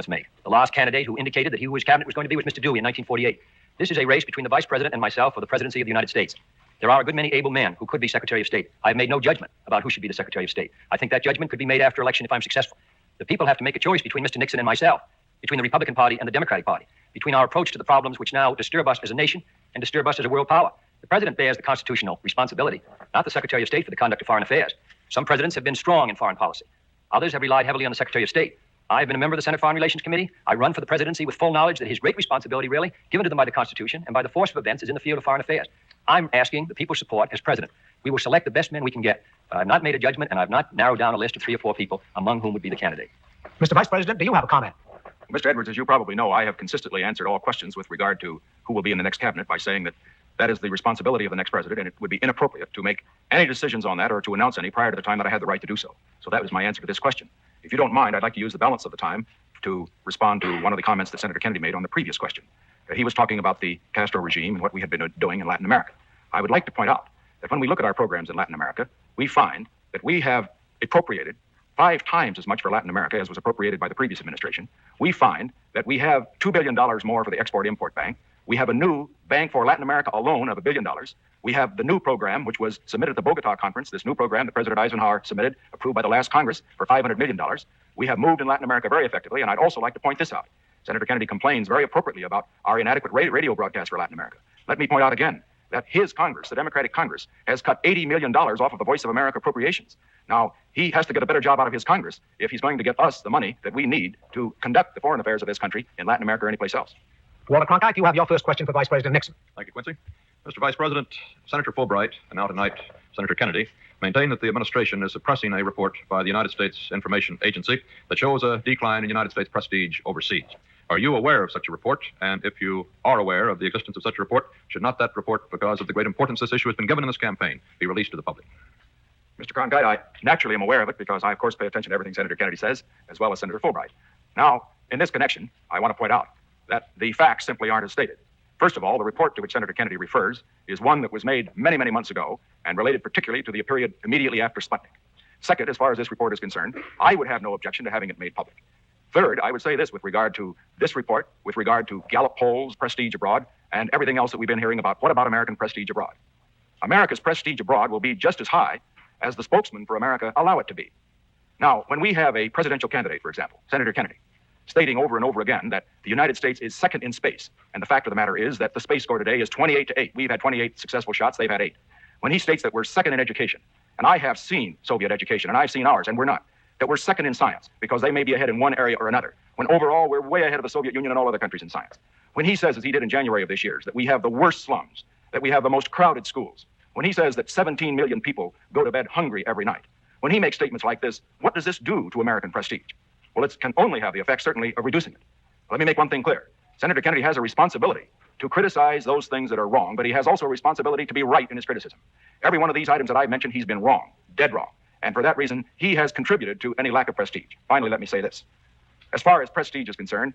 made. The last candidate who indicated that he whose cabinet was going to be was Mr. Dewey in 1948. This is a race between the Vice President and myself for the presidency of the United States. There are a good many able men who could be Secretary of State. I have made no judgment about who should be the Secretary of State. I think that judgment could be made after election if I'm successful. The people have to make a choice between Mr. Nixon and myself, between the Republican Party and the Democratic Party, between our approach to the problems which now disturb us as a nation and disturb us as a world power. The President bears the constitutional responsibility, not the Secretary of State, for the conduct of foreign affairs. Some presidents have been strong in foreign policy. Others have relied heavily on the Secretary of State. I've been a member of the Senate Foreign Relations Committee. I run for the presidency with full knowledge that his great responsibility, really, given to them by the Constitution and by the force of events, is in the field of foreign affairs. I'm asking the people's support as president. We will select the best men we can get. I've not made a judgment, and I've not narrowed down a list of 3 or 4 people among whom would be the candidate. Mr. Vice President, do you have a comment? Mr. Edwards, as you probably know, I have consistently answered all questions with regard to who will be in the next cabinet by saying that that is the responsibility of the next president, and it would be inappropriate to make any decisions on that or to announce any prior to the time that I had the right to do so. So that was my answer to this question. If you don't mind, I'd like to use the balance of the time to respond to one of the comments that Senator Kennedy made on the previous question. He was talking about the Castro regime and what we had been doing in Latin America. I would like to point out that when we look at our programs in Latin America, we find that we have appropriated 5 times as much for Latin America as was appropriated by the previous administration. We find that we have $2 billion more for the Export-Import Bank. We have a new bank for Latin America alone of $1 billion. We have the new program, which was submitted at the Bogota conference, this new program that President Eisenhower submitted, approved by the last Congress, for $500 million. We have moved in Latin America very effectively, and I'd also like to point this out. Senator Kennedy complains very appropriately about our inadequate radio broadcast for Latin America. Let me point out again that his Congress, the Democratic Congress, has cut $80 million off of the Voice of America appropriations. Now, he has to get a better job out of his Congress if he's going to get us the money that we need to conduct the foreign affairs of this country in Latin America or anyplace else. Walter Cronkite, you have your first question for Vice President Nixon. Thank you, Quincy. Mr. Vice President, Senator Fulbright, and now tonight Senator Kennedy, maintain that the administration is suppressing a report by the United States Information Agency that shows a decline in United States prestige overseas. Are you aware of such a report? And if you are aware of the existence of such a report, should not that report, because of the great importance this issue has been given in this campaign, be released to the public? Mr. Cronkite, I naturally am aware of it because I, of course, pay attention to everything Senator Kennedy says, as well as Senator Fulbright. Now, in this connection, I want to point out that the facts simply aren't as stated. First of all, the report to which Senator Kennedy refers is one that was made many, many months ago and related particularly to the period immediately after Sputnik. Second, as far as this report is concerned, I would have no objection to having it made public. Third, I would say this with regard to this report, with regard to Gallup polls, prestige abroad, and everything else that we've been hearing about. What about American prestige abroad? America's prestige abroad will be just as high as the spokesman for America allow it to be. Now, when we have a presidential candidate, for example, Senator Kennedy, stating over and over again that the United States is second in space, and the fact of the matter is that the space score today is 28-8. We've had 28 successful shots, they've had 8. When he states that we're second in education, and I have seen Soviet education, and I've seen ours, and we're not, that we're second in science, because they may be ahead in one area or another, when overall we're way ahead of the Soviet Union and all other countries in science. When he says, as he did in January of this year, that we have the worst slums, that we have the most crowded schools, when he says that 17 million people go to bed hungry every night, when he makes statements like this, what does this do to American prestige? Well, it can only have the effect, certainly, of reducing it. Let me make one thing clear. Senator Kennedy has a responsibility to criticize those things that are wrong, but he has also a responsibility to be right in his criticism. Every one of these items that I've mentioned, he's been wrong, dead wrong. And for that reason, he has contributed to any lack of prestige. Finally, let me say this. As far as prestige is concerned,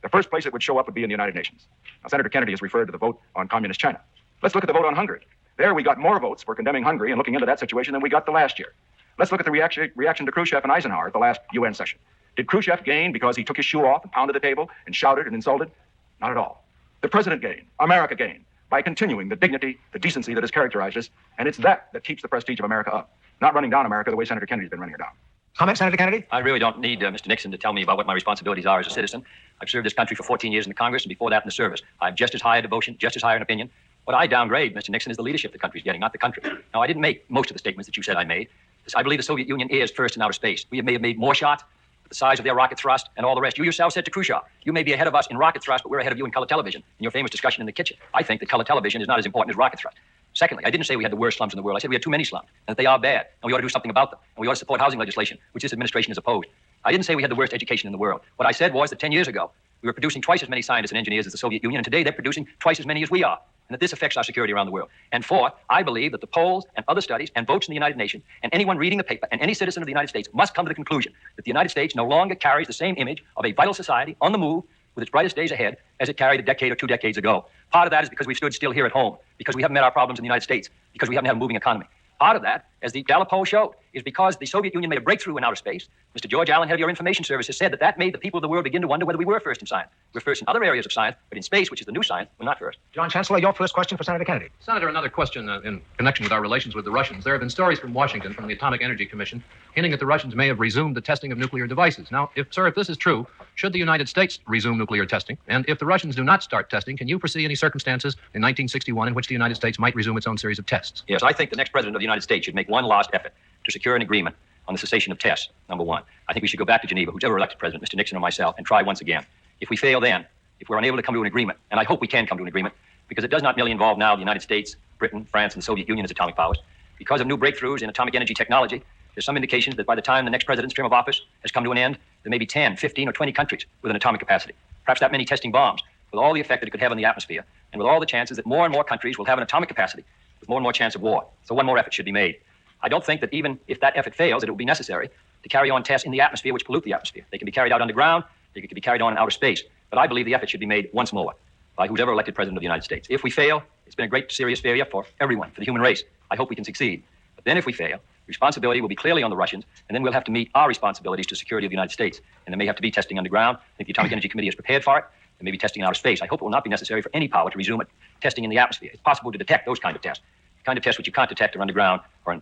the first place it would show up would be in the United Nations. Now, Senator Kennedy has referred to the vote on communist China. Let's look at the vote on Hungary. There we got more votes for condemning Hungary and looking into that situation than we got the last year. Let's look at the reaction to Khrushchev and Eisenhower at the last UN session. Did Khrushchev gain because he took his shoe off and pounded the table and shouted and insulted? Not at all. The president gained, America gained, by continuing the dignity, the decency that has characterized us, and it's that keeps the prestige of America up, not running down America the way Senator Kennedy's been running her down. Comment, Senator Kennedy? I really don't need Mr. Nixon to tell me about what my responsibilities are as a citizen. I've served this country for 14 years in the Congress and before that in the service. I have just as high a devotion, just as high an opinion. What I downgrade, Mr. Nixon, is the leadership the country's getting, not the country. Now, I didn't make most of the statements that you said I made. I believe the Soviet Union is first in outer space. We may have made more shots, the size of their rocket thrust, and all the rest. You yourself said to Khrushchev, you may be ahead of us in rocket thrust, but we're ahead of you in color television, in your famous discussion in the kitchen. I think that color television is not as important as rocket thrust. Secondly, I didn't say we had the worst slums in the world. I said we had too many slums, and that they are bad, and we ought to do something about them, and we ought to support housing legislation, which this administration has opposed. I didn't say we had the worst education in the world. What I said was that 10 years ago, we were producing twice as many scientists and engineers as the Soviet Union, and today they're producing twice as many as we are, and that this affects our security around the world. And fourth, I believe that the polls and other studies and votes in the United Nations and anyone reading the paper and any citizen of the United States must come to the conclusion that the United States no longer carries the same image of a vital society on the move with its brightest days ahead as it carried a decade or 2 decades ago. Part of that is because we've stood still here at home, because we haven't met our problems in the United States, because we haven't had a moving economy. Part of that, as the Gallup poll showed, is because the Soviet Union made a breakthrough in outer space. Mr. George Allen, head of your information service, has said that that made the people of the world begin to wonder whether we were first in science. We're first in other areas of science, but in space, which is the new science, we're not first. John Chancellor, your first question for Senator Kennedy. Senator, another question in connection with our relations with the Russians. There have been stories from Washington, from the Atomic Energy Commission, hinting that the Russians may have resumed the testing of nuclear devices. Now, if this is true, should the United States resume nuclear testing? And if the Russians do not start testing, can you foresee any circumstances in 1961 in which the United States might resume its own series of tests? Yes, I think the next president of the United States should make one last effort to secure an agreement on the cessation of tests, number one. I think we should go back to Geneva, who's ever elected president, Mr. Nixon or myself, and try once again. If we fail then, if we're unable to come to an agreement, and I hope we can come to an agreement, because it does not merely involve now the United States, Britain, France, and the Soviet Union as atomic powers. Because of new breakthroughs in atomic energy technology, there's some indications that by the time the next president's term of office has come to an end, there may be 10, 15, or 20 countries with an atomic capacity. Perhaps that many testing bombs, with all the effect that it could have on the atmosphere, and with all the chances that more and more countries will have an atomic capacity, with more and more chance of war. So one more effort should be made. I don't think that even if that effort fails, that it will be necessary to carry on tests in the atmosphere which pollute the atmosphere. They can be carried out underground, they can be carried on in outer space. But I believe the effort should be made once more by who's ever elected president of the United States. If we fail, it's been a great, serious failure for everyone, for the human race. I hope we can succeed. But then if we fail, responsibility will be clearly on the Russians, and then we'll have to meet our responsibilities to security of the United States. And there may have to be testing underground. I think the Atomic Energy Committee is prepared for it. There may be testing in outer space. I hope it will not be necessary for any power to resume it, testing in the atmosphere. It's possible to detect those kind of tests. The kind of tests which you can't detect are underground or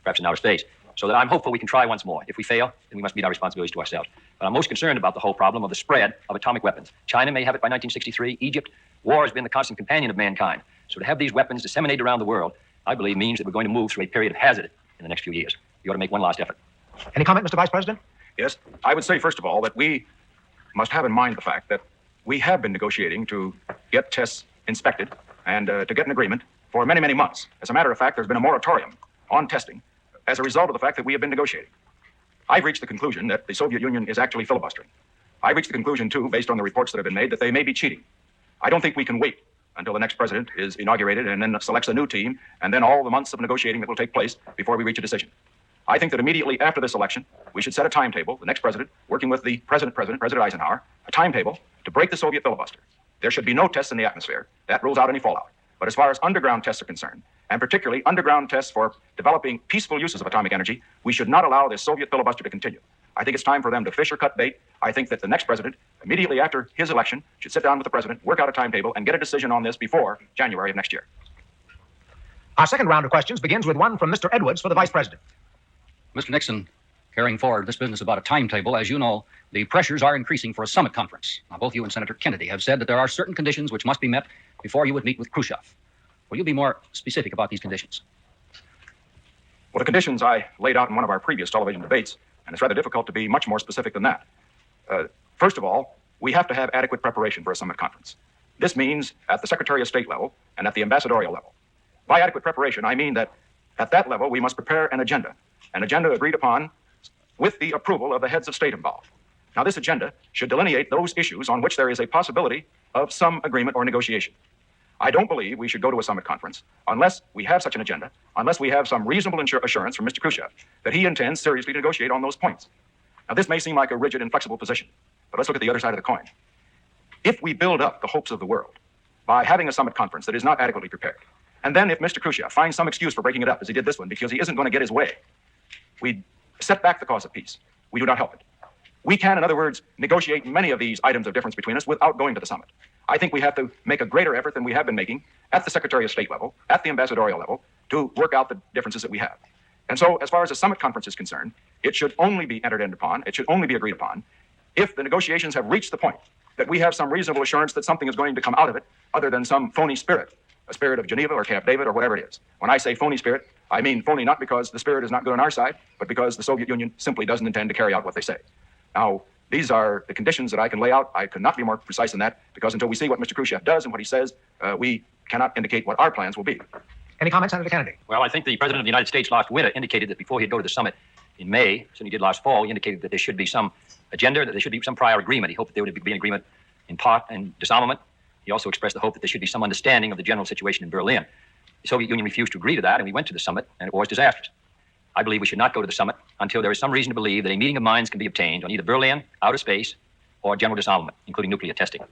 perhaps in outer space. So that I'm hopeful we can try once more. If we fail, then we must meet our responsibilities to ourselves. But I'm most concerned about the whole problem of the spread of atomic weapons. China may have it by 1963. Egypt. War has been the constant companion of mankind. So to have these weapons disseminated around the world, I believe means that we're going to move through a period of hazard in the next few years. We ought to make one last effort. Any comment, Mr. Vice President? Yes, I would say, first of all, that we must have in mind the fact that we have been negotiating to get tests inspected and to get an agreement for many, many months. As a matter of fact, there's been a moratorium on testing as a result of the fact that we have been negotiating. I've reached the conclusion that the Soviet Union is actually filibustering. I've reached the conclusion, too, based on the reports that have been made, that they may be cheating. I don't think we can wait until the next president is inaugurated and then selects a new team, and then all the months of negotiating that will take place before we reach a decision. I think that immediately after this election, we should set a timetable, the next president, working with the President Eisenhower, a timetable to break the Soviet filibuster. There should be no tests in the atmosphere. That rules out any fallout. But as far as underground tests are concerned, and particularly underground tests for developing peaceful uses of atomic energy, we should not allow this Soviet filibuster to continue. I think it's time for them to fish or cut bait. I think that the next president, immediately after his election, should sit down with the president, work out a timetable, and get a decision on this before January of next year. Our second round of questions begins with one from Mr. Edwards for the Vice President. Mr. Nixon, carrying forward this business about a timetable, as you know, the pressures are increasing for a summit conference. Now, both you and Senator Kennedy have said that there are certain conditions which must be met before you would meet with Khrushchev. Will you be more specific about these conditions? Well, the conditions I laid out in one of our previous television debates, and it's rather difficult to be much more specific than that. First of all, we have to have adequate preparation for a summit conference. This means at the Secretary of State level and at the ambassadorial level. By adequate preparation, I mean that at that level, we must prepare an agenda agreed upon with the approval of the heads of state involved. Now, this agenda should delineate those issues on which there is a possibility of some agreement or negotiation. I don't believe we should go to a summit conference unless we have such an agenda, unless we have some reasonable assurance from Mr. Khrushchev that he intends seriously to negotiate on those points. Now, this may seem like a rigid, inflexible position, but let's look at the other side of the coin. If we build up the hopes of the world by having a summit conference that is not adequately prepared, and then if Mr. Khrushchev finds some excuse for breaking it up, as he did this one, because he isn't going to get his way, we set back the cause of peace. We do not help it. We can, in other words, negotiate many of these items of difference between us without going to the summit. I think we have to make a greater effort than we have been making at the Secretary of State level, at the ambassadorial level, to work out the differences that we have. And so, as far as a summit conference is concerned, it should only be entered upon, it should only be agreed upon, if the negotiations have reached the point that we have some reasonable assurance that something is going to come out of it other than some phony spirit, a spirit of Geneva or Camp David or whatever it is. When I say phony spirit, I mean phony not because the spirit is not good on our side, but because the Soviet Union simply doesn't intend to carry out what they say. Now, these are the conditions that I can lay out. I could not be more precise than that, because until we see what Mr. Khrushchev does and what he says, we cannot indicate what our plans will be. Any comments, Senator Kennedy? Well, I think the President of the United States last winter indicated that before he'd go to the summit in May, as he did last fall, he indicated that there should be some agenda, that there should be some prior agreement. He hoped that there would be an agreement in part and disarmament. He also expressed the hope that there should be some understanding of the general situation in Berlin. The Soviet Union refused to agree to that, and we went to the summit, and it was disastrous. I believe we should not go to the summit until there is some reason to believe that a meeting of minds can be obtained on either Berlin, outer space, or general disarmament, including nuclear testing.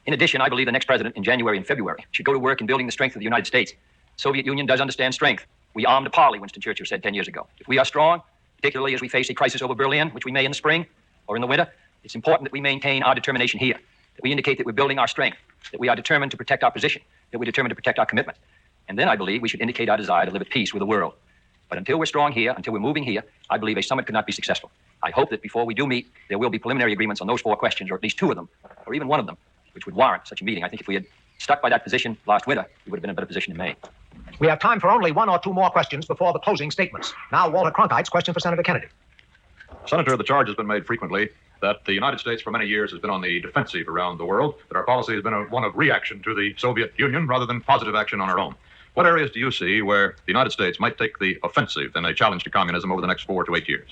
In addition, I believe the next president in January and February should go to work in building the strength of the United States. The Soviet Union does understand strength. We armed a parley, Winston Churchill said 10 years ago. If we are strong, particularly as we face a crisis over Berlin, which we may in the spring or in the winter, it's important that we maintain our determination here, that we indicate that we're building our strength, that we are determined to protect our position, that we're determined to protect our commitment. And then I believe we should indicate our desire to live at peace with the world. But until we're strong here, until we're moving here, I believe a summit could not be successful. I hope that before we do meet, there will be preliminary agreements on those 4 questions, or at least 2 of them, or even one of them, which would warrant such a meeting. I think if we had stuck by that position last winter, we would have been in a better position in May. We have time for only 1 or 2 more questions before the closing statements. Now, Walter Cronkite's question for Senator Kennedy. Senator, the charge has been made frequently that the United States for many years has been on the defensive around the world, that our policy has been one of reaction to the Soviet Union rather than positive action on our own. What areas do you see where the United States might take the offensive in a challenge to communism over the next 4 to 8 years?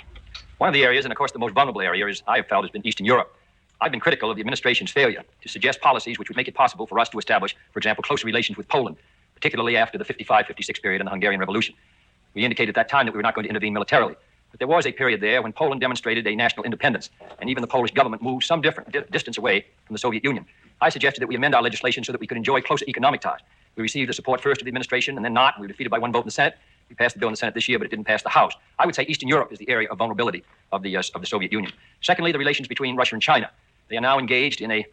One of the areas, and of course the most vulnerable area, is I have felt has been Eastern Europe. I've been critical of the administration's failure to suggest policies which would make it possible for us to establish, for example, closer relations with Poland, particularly after the 55-56 period in the Hungarian Revolution. We indicated at that time that we were not going to intervene militarily. But there was a period there when Poland demonstrated a national independence, and even the Polish government moved some different distance away from the Soviet Union. I suggested that we amend our legislation so that we could enjoy closer economic ties. We received the support first of the administration and then not. We were defeated by 1 vote in the Senate. We passed the bill in the Senate this year, but it didn't pass the House. I would say Eastern Europe is the area of vulnerability of the Soviet Union. Secondly, the relations between Russia and China. They are now engaged in a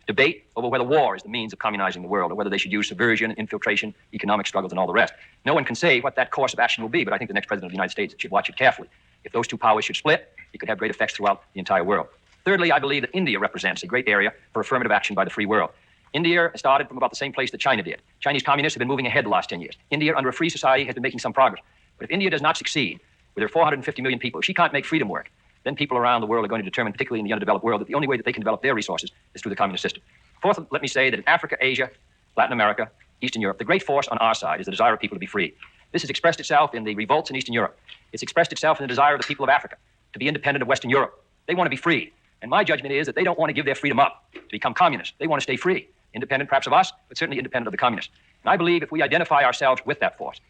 debate over whether war is the means of communizing the world, or whether they should use subversion, infiltration, economic struggles, and all the rest. No one can say what that course of action will be, but I think the next president of the United States should watch it carefully. If those 2 powers should split, it could have great effects throughout the entire world. Thirdly, I believe that India represents a great area for affirmative action by the free world. India started from about the same place that China did. Chinese communists have been moving ahead the last 10 years. India, under a free society, has been making some progress. But if India does not succeed, with her 450 million people, if she can't make freedom work, then people around the world are going to determine, particularly in the underdeveloped world, that the only way that they can develop their resources is through the communist system. Fourth, let me say that in Africa, Asia, Latin America, Eastern Europe, the great force on our side is the desire of people to be free. This has expressed itself in the revolts in Eastern Europe. It's expressed itself in the desire of the people of Africa to be independent of Western Europe. They want to be free. And my judgment is that they don't want to give their freedom up to become communists. They want to stay free, independent perhaps of us, but certainly independent of the communists. And I believe if we identify ourselves with that force,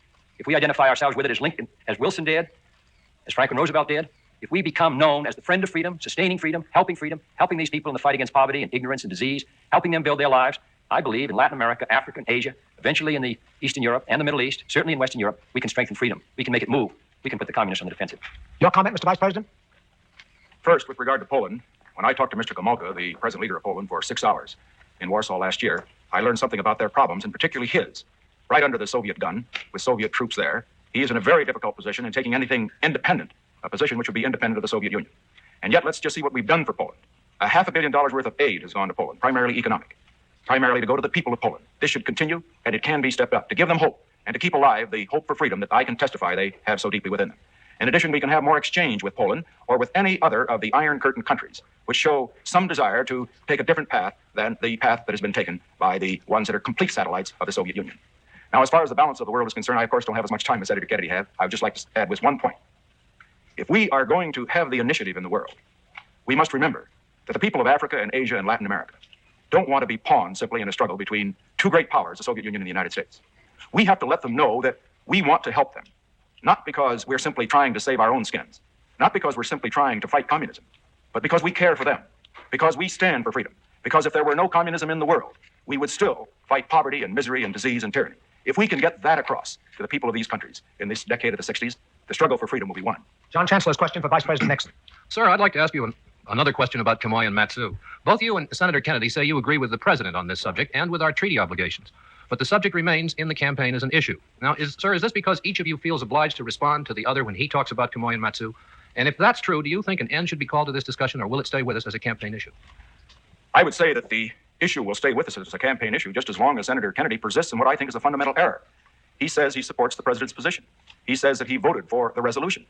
if we identify ourselves with it as Lincoln, as Wilson did, as Franklin Roosevelt did, if we become known as the friend of freedom, sustaining freedom, helping these people in the fight against poverty and ignorance and disease, helping them build their lives, I believe in Latin America, Africa, and Asia, eventually in the Eastern Europe and the Middle East, certainly in Western Europe, we can strengthen freedom. We can make it move. We can put the communists on the defensive. Your comment, Mr. Vice President? First, with regard to Poland, when I talked to Mr. Gomulka, the present leader of Poland, for 6 hours in Warsaw last year, I learned something about their problems, and particularly his. Right under the Soviet gun, with Soviet troops there, he is in a very difficult position in taking anything independent, a position which would be independent of the Soviet Union. And yet, let's just see what we've done for Poland. $500 million worth of aid has gone to Poland, primarily economic, primarily to go to the people of Poland. This should continue, and it can be stepped up to give them hope and to keep alive the hope for freedom that I can testify they have so deeply within them. In addition, we can have more exchange with Poland or with any other of the Iron Curtain countries, which show some desire to take a different path than the path that has been taken by the ones that are complete satellites of the Soviet Union. Now, as far as the balance of the world is concerned, I, of course, don't have as much time as Senator Kennedy had. I would just like to add this one point. If we are going to have the initiative in the world, we must remember that the people of Africa and Asia and Latin America don't want to be pawns simply in a struggle between 2 great powers, the Soviet Union and the United States. We have to let them know that we want to help them, not because we're simply trying to save our own skins, not because we're simply trying to fight communism, but because we care for them, because we stand for freedom, because if there were no communism in the world, we would still fight poverty and misery and disease and tyranny. If we can get that across to the people of these countries in this decade of the 60s, the struggle for freedom will be won. John Chancellor's question for Vice President Nixon. Sir, I'd like to ask you another question about Kamui and Matsu. Both you and Senator Kennedy say you agree with the president on this subject and with our treaty obligations. But the subject remains in the campaign as an issue. Now, is this because each of you feels obliged to respond to the other when he talks about Kamui and Matsu? And if that's true, do you think an end should be called to this discussion, or will it stay with us as a campaign issue? I would say that the issue will stay with us as a campaign issue just as long as Senator Kennedy persists in what I think is a fundamental error. He says he supports the president's position. He says that he voted for the resolution.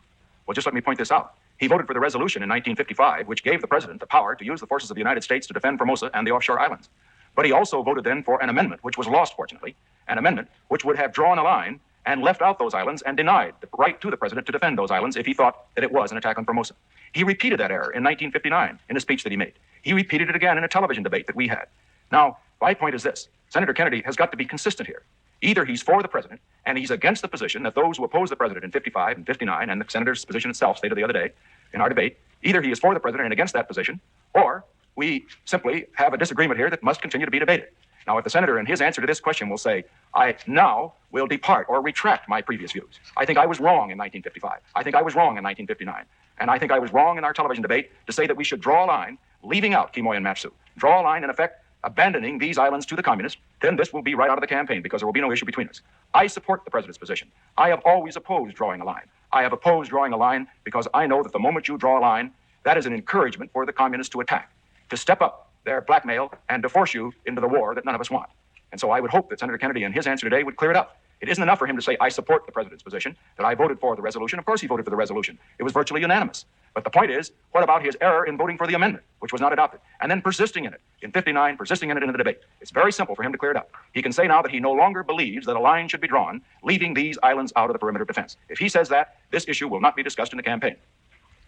Well, just let me point this out. He voted for the resolution in 1955, which gave the president the power to use the forces of the United States to defend Formosa and the offshore islands. But he also voted then for an amendment, which was lost, fortunately, an amendment which would have drawn a line and left out those islands and denied the right to the president to defend those islands if he thought that it was an attack on Formosa. He repeated that error in 1959 in a speech that he made. He repeated it again in a television debate that we had. Now, my point is this. Senator Kennedy has got to be consistent here. Either he's for the president, and he's against the position that those who oppose the president in 55 and 59, and the senator's position itself stated the other day in our debate, either he is for the president and against that position, or we simply have a disagreement here that must continue to be debated. Now, if the senator in his answer to this question will say, I now will depart or retract my previous views. I think I was wrong in 1955. I think I was wrong in 1959. And I think I was wrong in our television debate to say that we should draw a line, leaving out Quemoy and Matsu. Draw a line, in effect, abandoning these islands to the communists. Then this will be right out of the campaign because there will be no issue between us. I support the president's position. I have always opposed drawing a line. I have opposed drawing a line because I know that the moment you draw a line, that is an encouragement for the communists to attack, to step up their blackmail, and to force you into the war that none of us want. And so I would hope that Senator Kennedy, in his answer today, would clear it up. It isn't enough for him to say, I support the president's position, that I voted for the resolution. Of course he voted for the resolution. It was virtually unanimous. But the point is, what about his error in voting for the amendment, which was not adopted, and then persisting in it, in 59, persisting in it in the debate? It's very simple for him to clear it up. He can say now that he no longer believes that a line should be drawn, leaving these islands out of the perimeter of defense. If he says that, this issue will not be discussed in the campaign.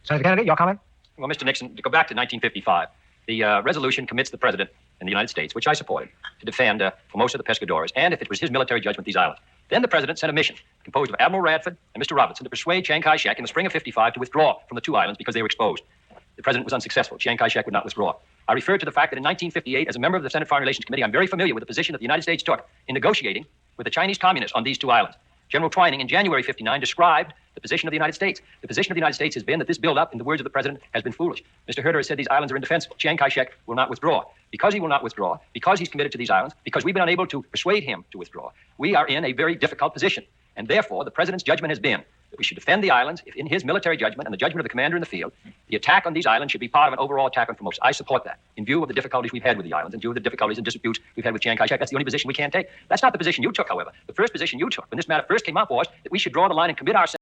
Senator Kennedy, your comment? Well, Mr. Nixon, to go back to 1955, the resolution commits the president in the United States, which I supported, to defend Formosa, the Pescadores, and if it was his military judgment, these islands. Then the president sent a mission composed of Admiral Radford and Mr. Robertson to persuade Chiang Kai-shek in the spring of 55 to withdraw from the two islands because they were exposed. The president was unsuccessful. Chiang Kai-shek would not withdraw. I referred to the fact that in 1958, as a member of the Senate Foreign Relations Committee, I'm very familiar with the position that the United States took in negotiating with the Chinese communists on these two islands. General Twining in January 59 described the position of the United States. The position of the United States has been that this build-up, in the words of the president, has been foolish. Mr. Herter has said these islands are indefensible. Chiang Kai-shek will not withdraw. Because he will not withdraw, because he's committed to these islands, because we've been unable to persuade him to withdraw, we are in a very difficult position. And therefore, the president's judgment has been that we should defend the islands if in his military judgment and the judgment of the commander in the field, the attack on these islands should be part of an overall attack on Formosa. I support that. In view of the difficulties we've had with the islands, in view of the difficulties and disputes we've had with Chiang Kai-shek, that's the only position we can't take. That's not the position you took, however. The first position you took when this matter first came up was that we should draw the line and commit ourselves